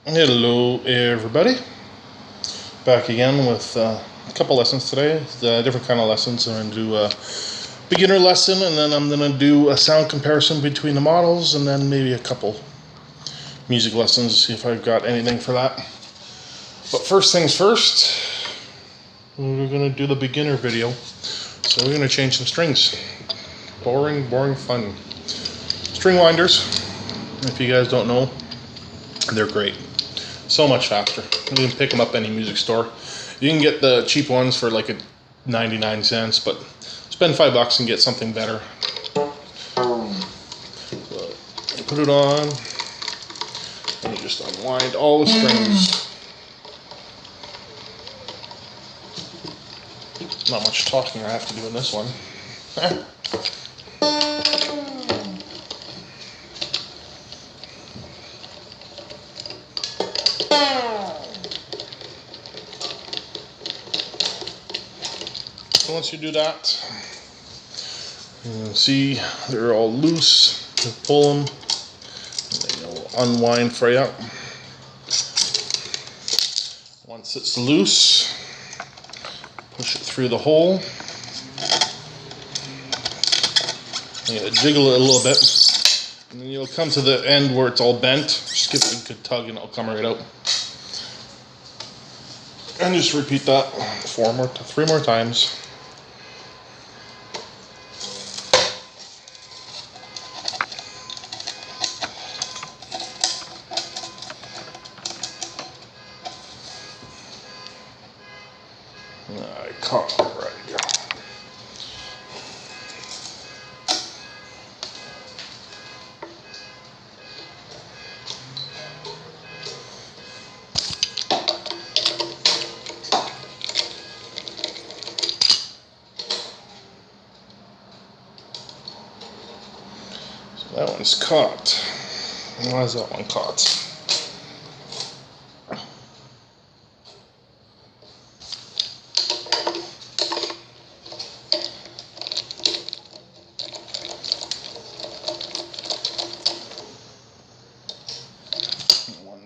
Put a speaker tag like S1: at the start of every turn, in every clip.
S1: Hello everybody, back again with a couple lessons today. Different kind of lessons. I'm going to do a beginner lesson, and then I'm going to do a sound comparison between the models, and then maybe a couple music lessons to see if I've got anything for that. But first things first, we're going to do the beginner video. So we're going to change some strings. Boring fun. String winders, if you guys don't know, they're great. So much faster. You can pick them up any music store. You can get the cheap ones for like 99 cents, but spend $5 and get something better. So you put it on, and you just unwind all the strings. Not much talking I have to do in this one. So once you do that, you can see they're all loose. You pull them, and then you'll unwind for you. Once it's loose, push it through the hole. You gotta jiggle it a little bit, and then you'll come to the end where it's all bent. Just give it a good tug, and it'll come right out. And just repeat that 3 more times. I caught it right here. So that one's caught. Why is that one caught?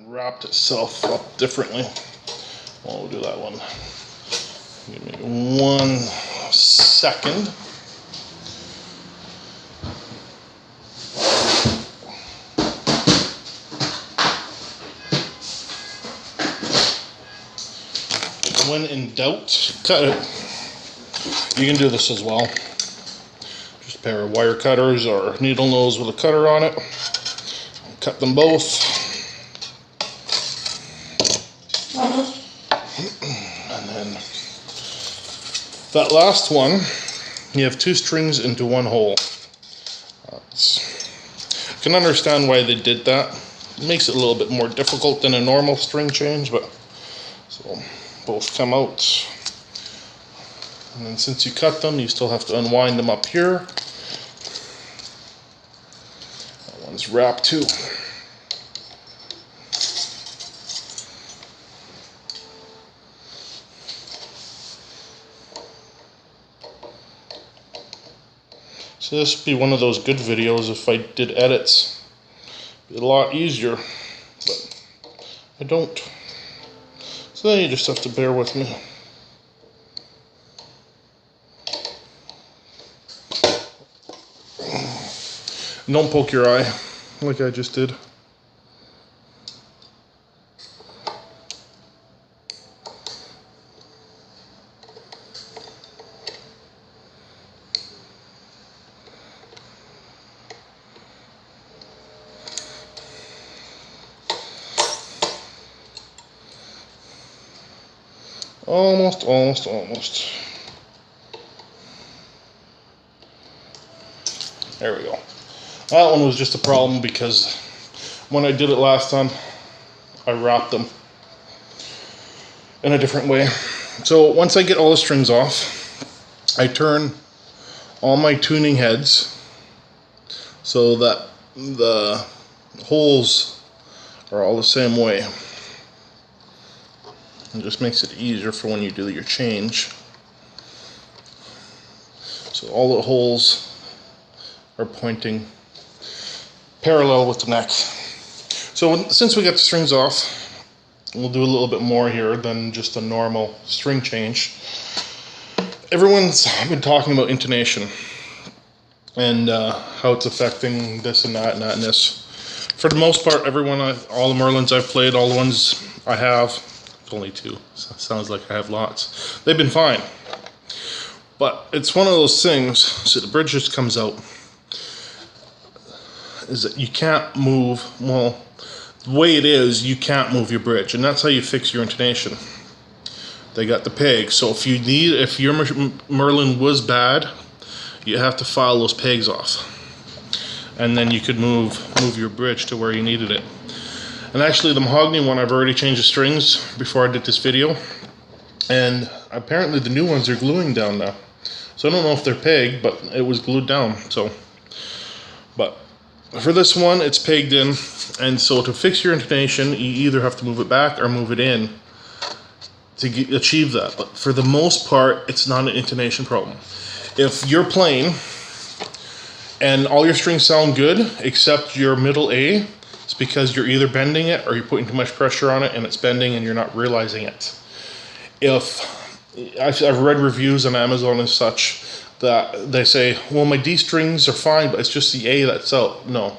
S1: Wrapped itself up differently. Well, we'll do that one. Give me 1 second. When in doubt, cut it. You can do this as well. Just a pair of wire cutters or needle nose with a cutter on it. Cut them both. And then that last one, you have 2 strings into 1 hole. I can understand why they did that. It makes it a little bit more difficult than a normal string change, but so both come out. And then since you cut them, you still have to unwind them up here. That one's wrapped too. So this would be one of those good videos if I did edits. It'd be a lot easier, but I don't. So then you just have to bear with me. Don't poke your eye like I just did. Almost. There we go. That one was just a problem because when I did it last time, I wrapped them in a different way. So once I get all the strings off, I turn all my tuning heads so that the holes are all the same way. It just makes it easier for when you do your change. So all the holes are pointing parallel with the neck. So since we got the strings off, we'll do a little bit more here than just a normal string change. Everyone's been talking about intonation and how it's affecting this and that and that and this. For the most part, all the Merlins I've played, all the ones I have, only 2, so it sounds like I have lots, they've been fine. But it's one of those things, so the bridge just comes out, is that you can't move, well, the way it is, you can't move your bridge, and that's how you fix your intonation. They got the pegs, so if your Merlin was bad, you have to file those pegs off, and then you could move your bridge to where you needed it. And actually the mahogany one, I've already changed the strings before I did this video, and apparently the new ones are gluing down now. So I don't know if they're pegged, but it was glued down. So, but for this one, it's pegged in, and so to fix your intonation, you either have to move it back or move it in to achieve that. But for the most part, it's not an intonation problem. If you're playing and all your strings sound good except your middle A, it's because you're either bending it or you're putting too much pressure on it and it's bending and you're not realizing it. I've read reviews on Amazon and such that they say, well, my D strings are fine, but it's just the A that's out. No.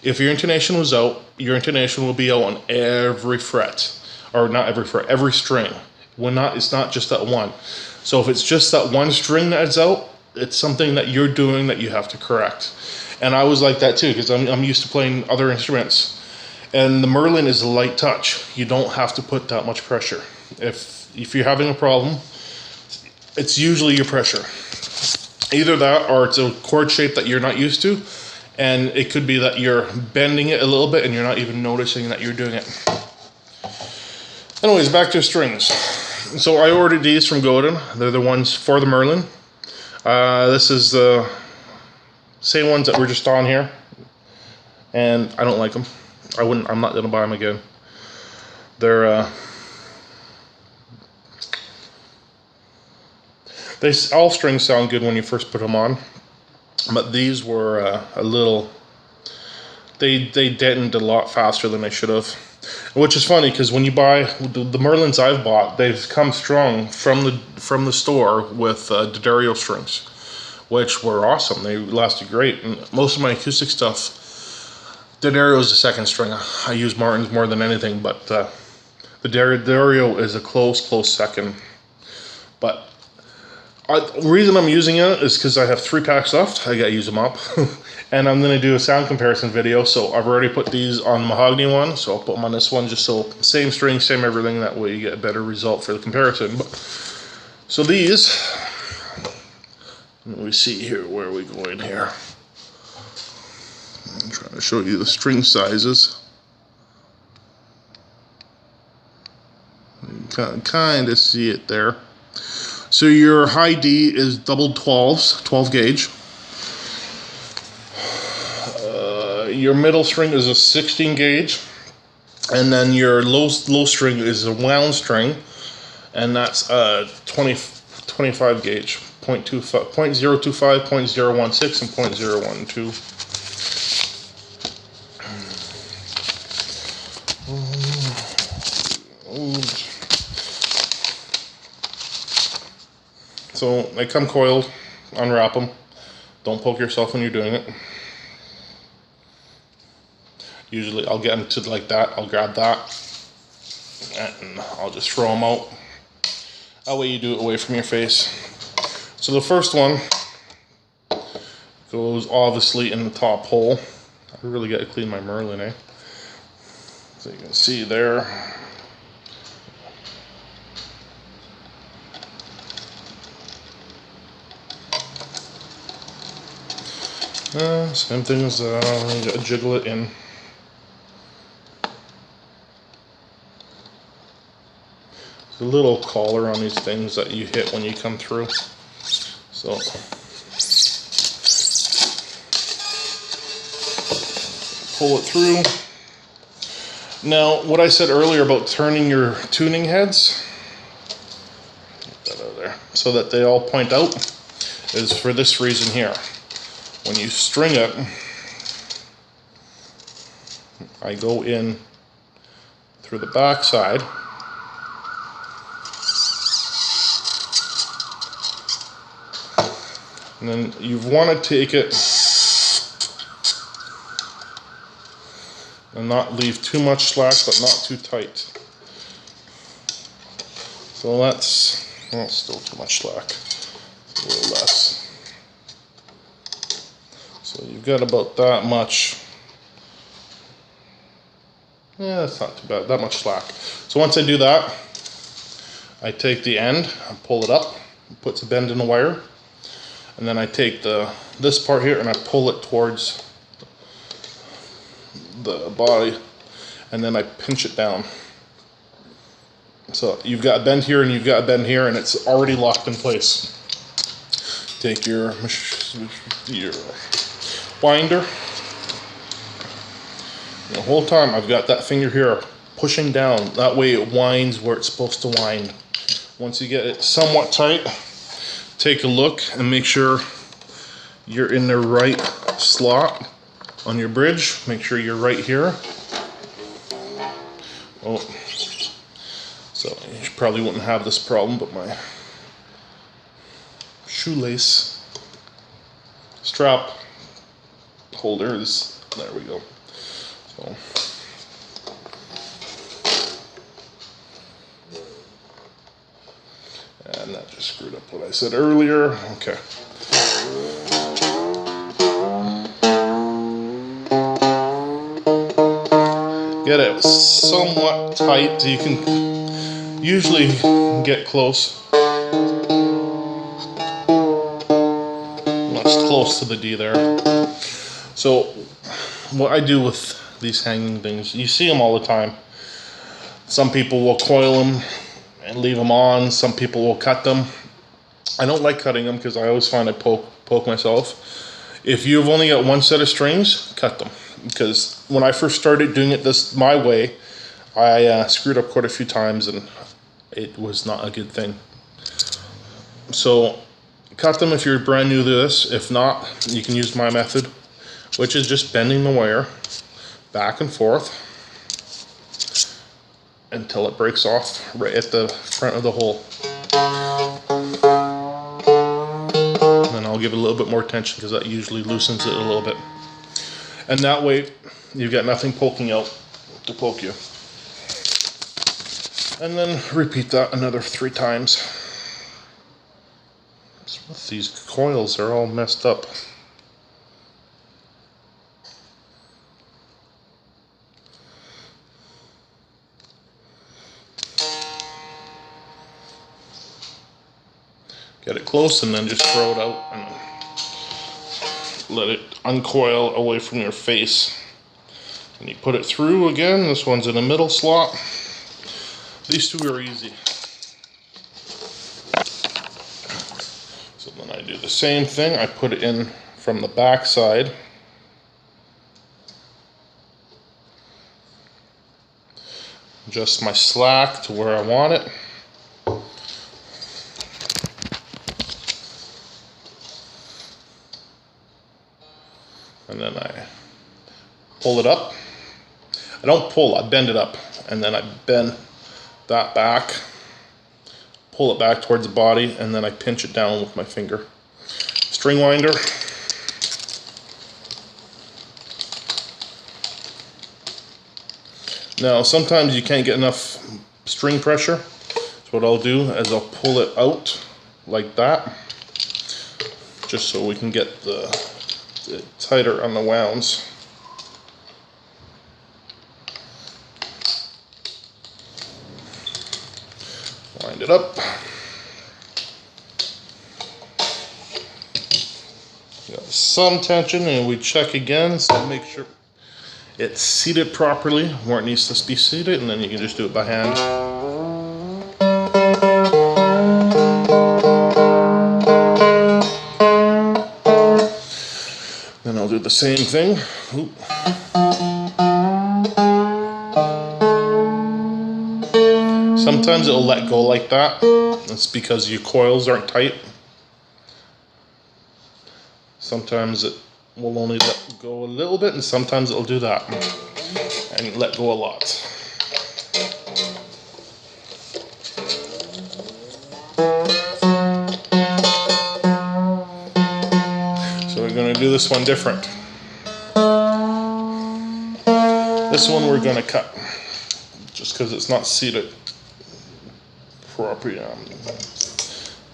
S1: If your intonation was out, your intonation will be out on every fret. Or not every fret, every string. It's not just that one. So if it's just that one string that's out, it's something that you're doing that you have to correct. And I was like that too, because I'm used to playing other instruments. And the Merlin is a light touch. You don't have to put that much pressure. If you're having a problem, it's usually your pressure. Either that or it's a chord shape that you're not used to, and it could be that you're bending it a little bit and you're not even noticing that you're doing it. Anyways, back to strings. So I ordered these from Godin. They're the ones for the Merlin. This is the same ones that were just on here, and I don't like them. I'm not gonna buy them again. They're all strings sound good when you first put them on, but these were a little, they deadened a lot faster than they should have. Which is funny, because when you buy the Merlins I've bought, they've come strung from the store with D'Addario strings, which were awesome. They lasted great. And most of my acoustic stuff, D'Addario is the second string. I use Martins more than anything, but the D'Addario is a close second. But the reason I'm using it is because I have 3 packs left. I gotta use them up. And I'm gonna do a sound comparison video. So I've already put these on the mahogany one, so I'll put them on this one just so same string, same everything. That way you get a better result for the comparison. So these, let me see here, where are we going here? I'm trying to show you the string sizes. You can kind of see it there. So your high D is double 12s, 12 gauge. Your middle string is a 16 gauge, and then your low string is a wound string, and that's 25 gauge, 0.025, 0.16, and 0.012. So they come coiled. Unwrap them. Don't poke yourself when you're doing it. Usually I'll get them to like that, I'll grab that, and I'll just throw them out. That way you do it away from your face. So the first one goes obviously in the top hole. I really got to clean my Merlin, eh? So you can see there. Same thing as you gotta jiggle it in. There's a little collar on these things that you hit when you come through. So pull it through. Now, what I said earlier about turning your tuning heads, get that out of there, so that they all point out, is for this reason here. When you string it, I go in through the back side. And then you want to take it and not leave too much slack, but not too tight. So that's, well, still too much slack, a little less. So you've got about that much. Yeah, that's not too bad, that much slack. So once I do that, I take the end, I pull it up, it puts a bend in the wire, and then I take this part here and I pull it towards the body, and then I pinch it down. So you've got a bend here and you've got a bend here, and it's already locked in place. Take your winder. The whole time I've got that finger here pushing down. That way it winds where it's supposed to wind. Once you get it somewhat tight, take a look and make sure you're in the right slot on your bridge. Make sure you're right here. Oh, so you probably wouldn't have this problem, but my shoelace strap holder is, there we go. So and that just screwed up what I said earlier. Okay. Get it somewhat tight so you can usually get close. Much close to the D there. So what I do with these hanging things, you see them all the time. Some people will coil them and leave them on. Some people will cut them. I don't like cutting them because I always find I poke myself. If you've only got one set of strings, cut them. Because when I first started doing it my way, I screwed up quite a few times and it was not a good thing. So cut them if you're brand new to this. If not, you can use my method, which is just bending the wire back and forth until it breaks off right at the front of the hole. And then I'll give it a little bit more tension because that usually loosens it a little bit. And that way you've got nothing poking out to poke you. And then repeat that another 3 times. With these coils, they're all messed up. Get it close and then just throw it out and let it uncoil away from your face. And you put it through again. This one's in the middle slot. These two are easy. So then I do the same thing. I put it in from the back side. Adjust my slack to where I want it. And then I pull it up. I don't pull, I bend it up. And then I bend that back, pull it back towards the body, and then I pinch it down with my finger. String winder. Now, sometimes you can't get enough string pressure. So what I'll do is I'll pull it out like that, just so we can get it tighter on the wounds. Wind it up. Got some tension, and we check again, so make sure it's seated properly where it needs to be seated, and then you can just do it by hand. Then I'll do the same thing. Oop. Sometimes it'll let go like that. That's because your coils aren't tight. Sometimes it will only let go a little bit, and sometimes it'll do that and let go a lot. do this one different. This one we're going to cut, just because it's not seated properly.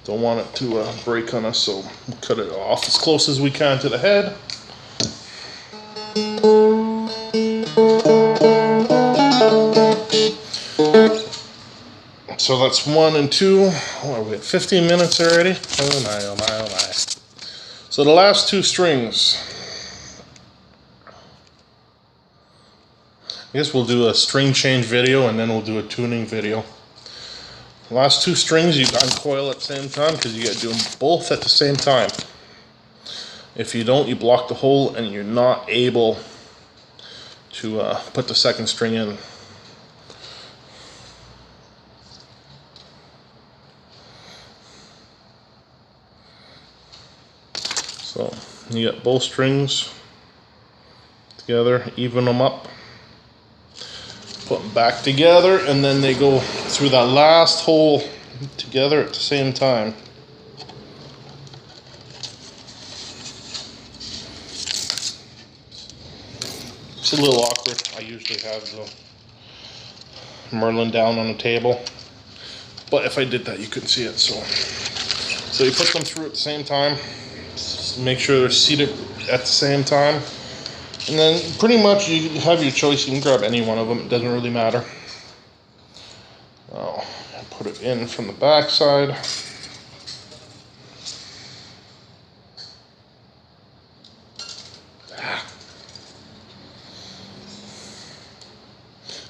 S1: Don't want it to break on us, so we'll cut it off as close as we can to the head. So that's 1 and 2. Oh, we at 15 minutes already? Oh my, oh my, oh my. So the last 2 strings. I guess we'll do a string change video and then we'll do a tuning video. The last 2 strings you uncoil at the same time, because you got to do them both at the same time. If you don't, you block the hole and you're not able to put the second string in. So you got both strings together, even them up, put them back together, and then they go through that last hole together at the same time. It's a little awkward. I usually have the Merlin down on the table, but if I did that you couldn't see it. So you put them through at the same time. Make sure they're seated at the same time, and then pretty much you have your choice. You can grab any one of them, it doesn't really matter. Now put it in from the back side.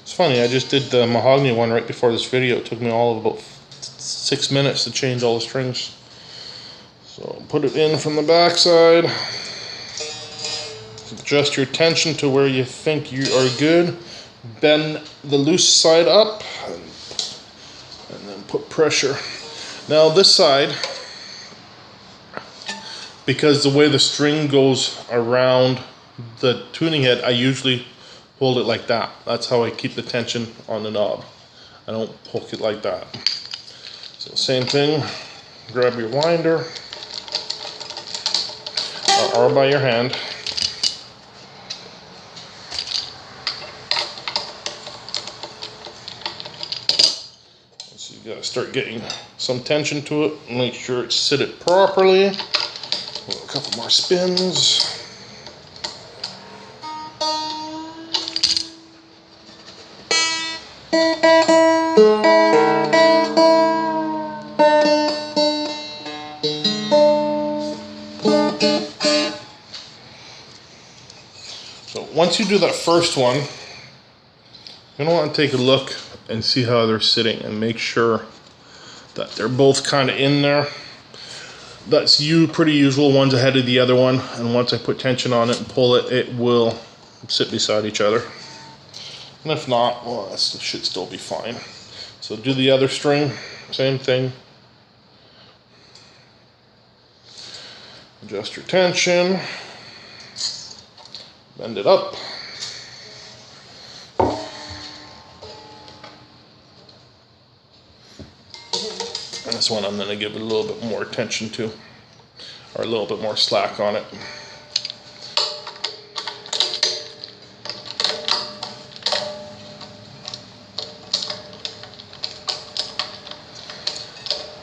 S1: It's funny, I just did the mahogany one right before this video. It took me all of about 6 minutes to change all the strings. So put it in from the back side. Adjust your tension to where you think you are good. Bend the loose side up and then put pressure. Now this side, because the way the string goes around the tuning head, I usually hold it like that. That's how I keep the tension on the knob. I don't poke it like that. So same thing, grab your winder, or by your hand. So you gotta start getting some tension to it. Make sure it's seated properly. A couple more spins. So once you do that first one, you're going to want to take a look and see how they're sitting and make sure that they're both kind of in there. That's pretty usual. One's ahead of the other one, and once I put tension on it and pull it, it will sit beside each other. And if not, well, that should still be fine. So do the other string, same thing. Adjust your tension. Bend it up. And this one I'm going to give it a little bit more attention to, or a little bit more slack on it.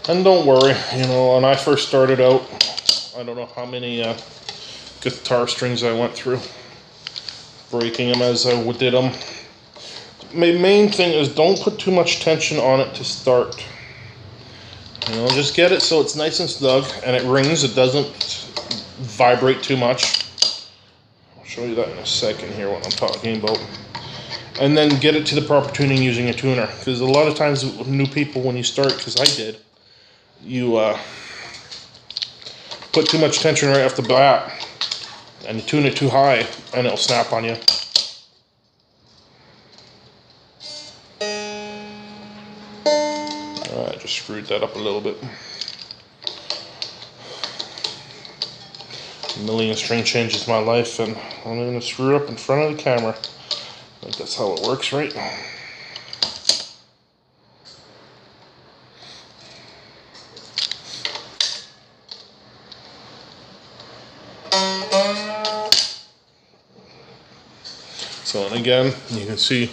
S1: And don't worry, you know, when I first started out, I don't know how many guitar strings I went through, breaking them as I did them. My main thing is don't put too much tension on it to start. You know, just get it so it's nice and snug and it rings. It doesn't vibrate too much. I'll show you that in a second here, what I'm talking about. And then get it to the proper tuning using a tuner. Because a lot of times new people, when you start, because I did, you put too much tension right off the bat and you tune it too high and it'll snap on you. I just screwed that up a little bit. A million string changes my life, and I'm going to screw up in front of the camera. I think that's how it works, right? So, and again, you can see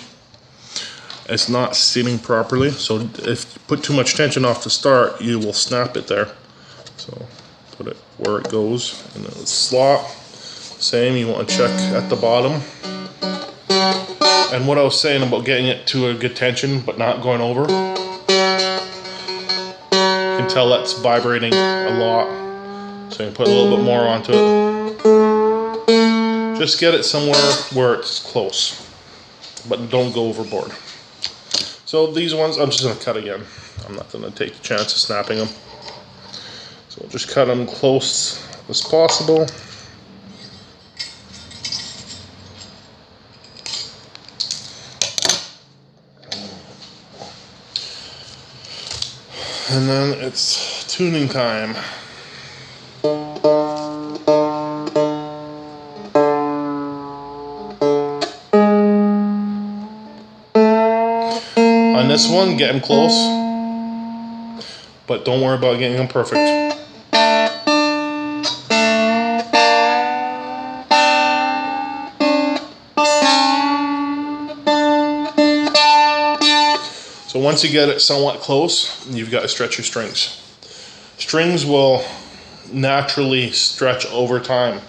S1: it's not seating properly. So if you put too much tension off the start, you will snap it there. So put it where it goes, and then the slot. Same, you want to check at the bottom. And what I was saying about getting it to a good tension, but not going over. You can tell that's vibrating a lot. So you can put a little bit more onto it. Just get it somewhere where it's close, but don't go overboard. So these ones, I'm just going to cut again. I'm not going to take the chance of snapping them. So we'll just cut them close as possible. And then it's tuning time. On this one, get them close, but don't worry about getting them perfect. So once you get it somewhat close, you've got to stretch your strings. Strings will naturally stretch over time.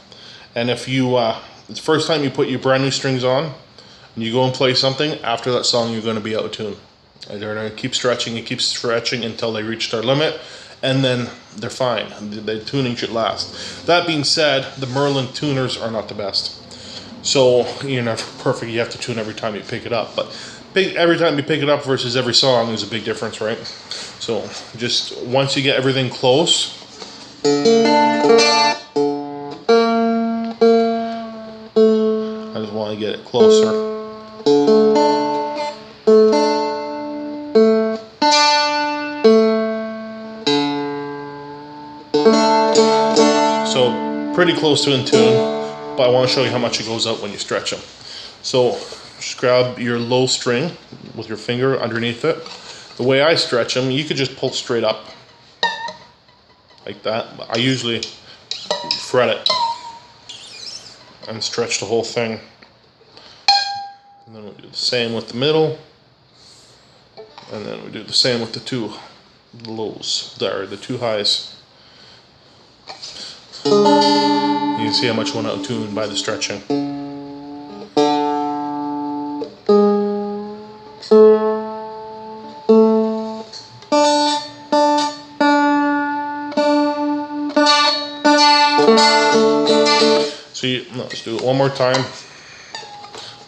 S1: And if you, the first time you put your brand new strings on, and you go and play something, after that song you're going to be out of tune. And they're going to keep stretching until they reach their limit, and then they're fine. The tuning should last. That being said, the Merlin tuners are not the best. So you're never perfect, you have to tune every time you pick it up. But every time you pick it up versus every song is a big difference, right? So just once you get everything close, I just want to get it closer. So pretty close to in tune, but I want to show you how much it goes up when you stretch them. So just grab your low string with your finger underneath it. The way I stretch them, you could just pull straight up like that. I usually fret it and stretch the whole thing. And then we do the same with the middle, and then we do the same with the two lows there, the two highs. You can see how much went out of tune by the stretching. So let's do it one more time.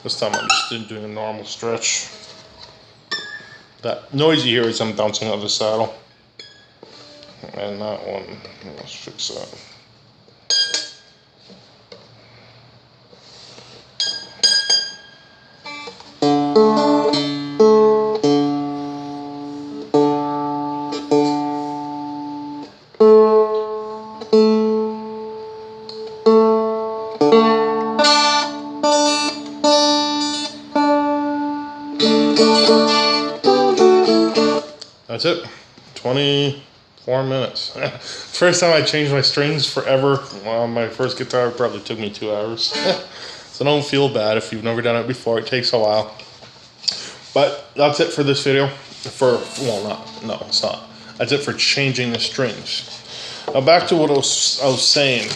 S1: This time I'm just doing a normal stretch. That noise you hear is I'm bouncing out of the saddle. And that one, let's fix that. That's it. 24 minutes. First time I changed my strings forever. Well, my first guitar probably took me 2 hours. So don't feel bad if you've never done it before. It takes a while. But that's it for this video. No, it's not. That's it for changing the strings. Now back to what I was saying.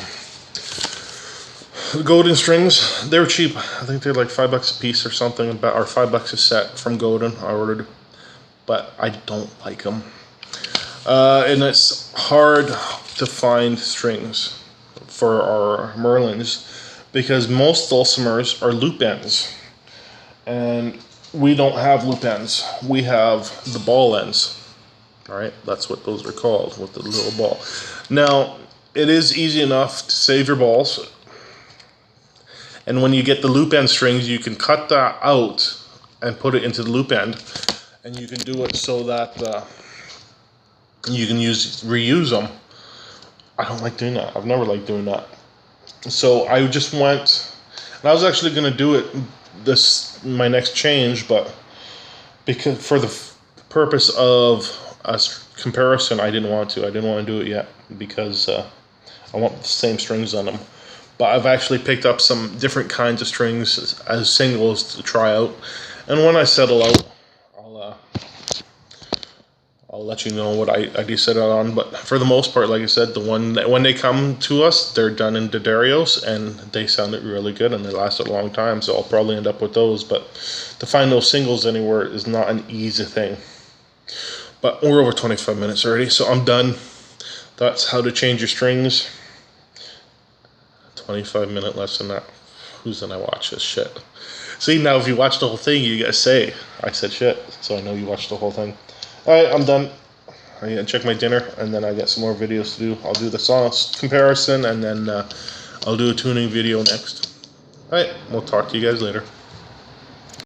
S1: The Godin strings, they were cheap. I think they're like $5 a piece or something, or $5 a set from Godin. I ordered. But I don't like them. And it's hard to find strings for our Merlins because most dulcimers are loop ends. And we don't have loop ends. We have the ball ends. Alright, that's what those are called, with the little ball. Now, it is easy enough to save your balls. And when you get the loop end strings, you can cut that out and put it into the loop end. And you can do it so that you can reuse them. I don't like doing that. I've never liked doing that. So I just went, and I was actually going to do it my next change, but because for the purpose of a comparison, I didn't want to. I didn't want to do it yet because I want the same strings on them. but I've actually picked up some different kinds of strings as singles to try out. And when I settle out, I'll let you know what I decided on. But for the most part, like I said, when they come to us, they're done in D'Addarios, and they sounded really good, and they lasted a long time. So I'll probably end up with those. But to find those singles anywhere is not an easy thing. But we're over 25 minutes already, so I'm done. That's how to change your strings. 25-minute lesson. That who's gonna watch this shit? See, now if you watch the whole thing, you gotta say I said shit, so I know you watched the whole thing. Alright, I'm done. I gotta check my dinner, and then I got some more videos to do. I'll do the song comparison, and then I'll do a tuning video next. Alright, we'll talk to you guys later.